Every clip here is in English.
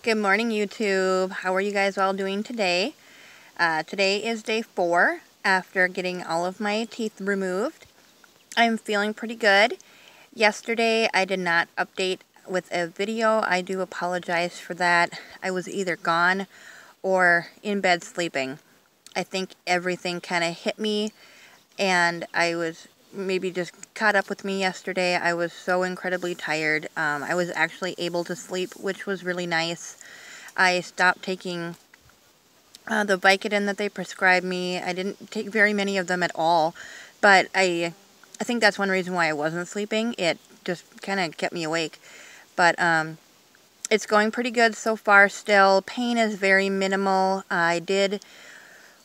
Good morning, YouTube. How are you guys all doing today? Today is day 4 after getting all of my teeth removed. I'm feeling pretty good. Yesterday, I did not update with a video. I do apologize for that. I was either gone or in bed sleeping. I think everything kind of hit me, and I was maybe just caught up with me yesterday. I was so incredibly tired. I was actually able to sleep, which was really nice. I stopped taking the Vicodin that they prescribed me. I didn't take very many of them at all, but I think that's one reason why I wasn't sleeping. It just kind of kept me awake. But it's going pretty good so far still. Pain is very minimal. I did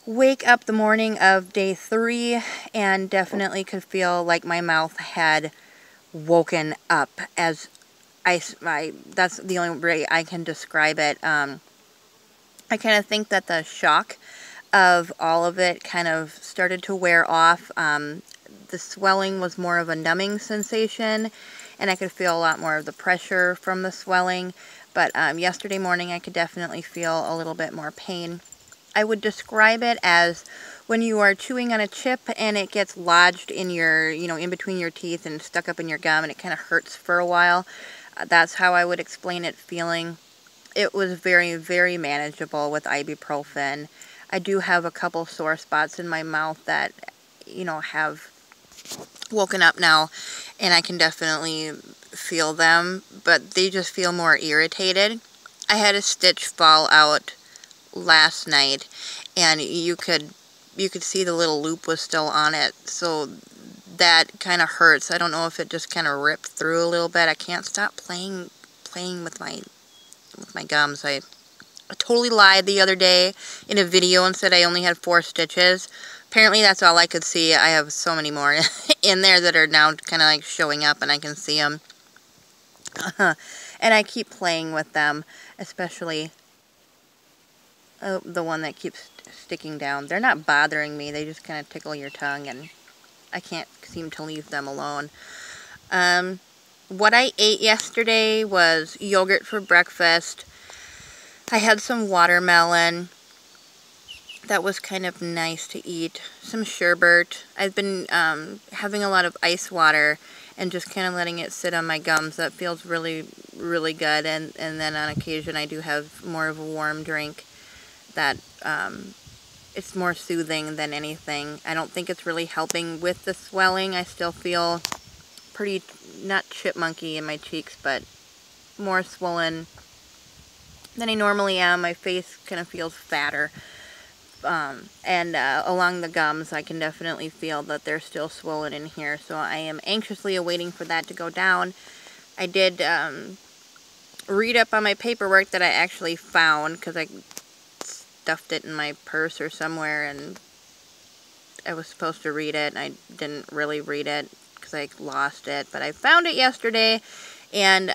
wake up the morning of day 3 and definitely could feel like my mouth had woken up, as that's the only way I can describe it. I kind of think that the shock of all of it kind of started to wear off. The swelling was more of a numbing sensation, and I could feel a lot more of the pressure from the swelling. But yesterday morning I could definitely feel a little bit more pain. I would describe it as when you are chewing on a chip and it gets lodged in your, in between your teeth and stuck up in your gum, and it kind of hurts for a while. That's how I would explain it feeling. It was very, very manageable with ibuprofen. I do have a couple sore spots in my mouth that, have woken up now, and I can definitely feel them, but they just feel more irritated. I had a stitch fall out last night, and you could see the little loop was still on it, so that kind of hurts. I don't know if it just kind of ripped through a little bit. I can't stop playing with my gums. I totally lied the other day in a video and said I only had 4 stitches. Apparently that's all I could see. I have so many more in there that are now kind of like showing up, and I can see them. And I keep playing with them, especially the one that keeps sticking down. They're not bothering me. They just kind of tickle your tongue, and I can't seem to leave them alone. What I ate yesterday was yogurt for breakfast. I had some watermelon. That was kind of nice to eat. Some sherbet. I've been having a lot of ice water and just kind of letting it sit on my gums. That feels really, really good. And then on occasion I do have more of a warm drink that it's more soothing than anything. I don't think it's really helping with the swelling. I still feel pretty, not chipmunky in my cheeks, but more swollen than I normally am. My face kind of feels fatter. And along the gums, I can definitely feel that they're still swollen in here. So I am anxiously awaiting for that to go down. I did read up on my paperwork that I actually found, because I stuffed it in my purse or somewhere, and I was supposed to read it, and I didn't really read it because I lost it. But I found it yesterday, and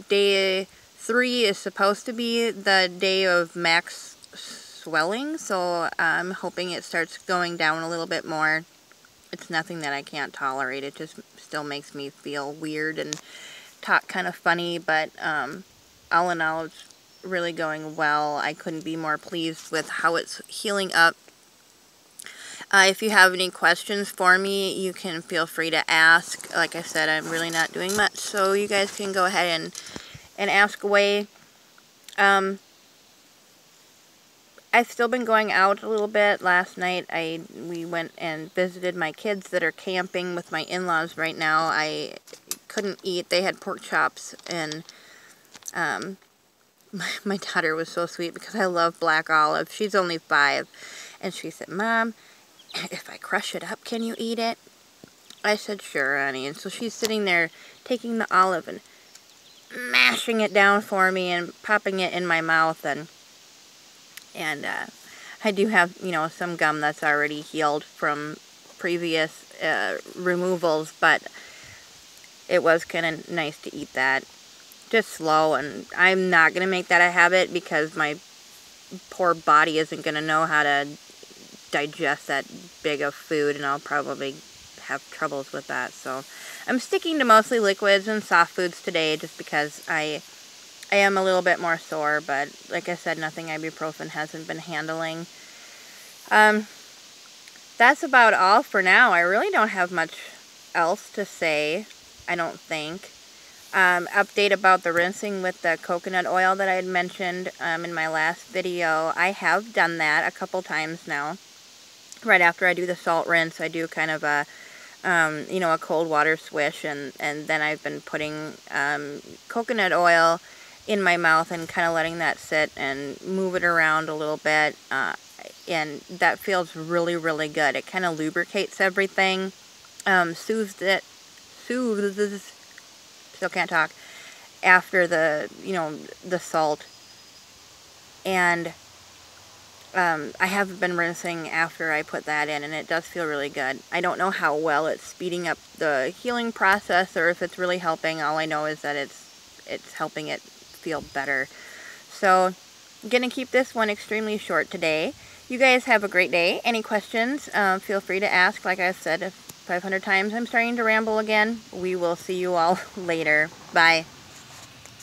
day 3 is supposed to be the day of max swelling, so I'm hoping it starts going down a little bit more. It's nothing that I can't tolerate. It just still makes me feel weird and talk kind of funny, but all in all, it's really going well. I couldn't be more pleased with how it's healing up. If you have any questions for me, you can feel free to ask. Like I said, I'm really not doing much, so you guys can go ahead and ask away. I've still been going out a little bit. Last night we went and visited my kids that are camping with my in-laws right now. I couldn't eat. They had pork chops, and my daughter was so sweet because I love black olive. She's only 5, and she said, "Mom, if I crush it up, can you eat it?" I said, "Sure, honey." And so she's sitting there taking the olive and mashing it down for me and popping it in my mouth, and I do have, some gum that's already healed from previous removals, but it was kind of nice to eat that. Just slow, and I'm not going to make that a habit because my poor body isn't going to know how to digest that big of food, and I'll probably have troubles with that. So I'm sticking to mostly liquids and soft foods today, just because I I am a little bit more sore, but like I said, nothing ibuprofen hasn't been handling. That's about all for now. I really don't have much else to say, I don't think. Update about the rinsing with the coconut oil that I had mentioned in my last video. I have done that a couple times now. Right after I do the salt rinse, I do kind of a, a cold water swish, and then I've been putting coconut oil in my mouth and kind of letting that sit and move it around a little bit, and that feels really, really good. It kind of lubricates everything, soothes, still can't talk, after the salt, and I have been rinsing after I put that in, and it does feel really good. I don't know how well it's speeding up the healing process or if it's really helping. All I know is that it's helping it feel better. So I'm going to keep this one extremely short today. You guys have a great day. Any questions, feel free to ask. Like I said 500 times, I'm starting to ramble again. We will see you all later. Bye.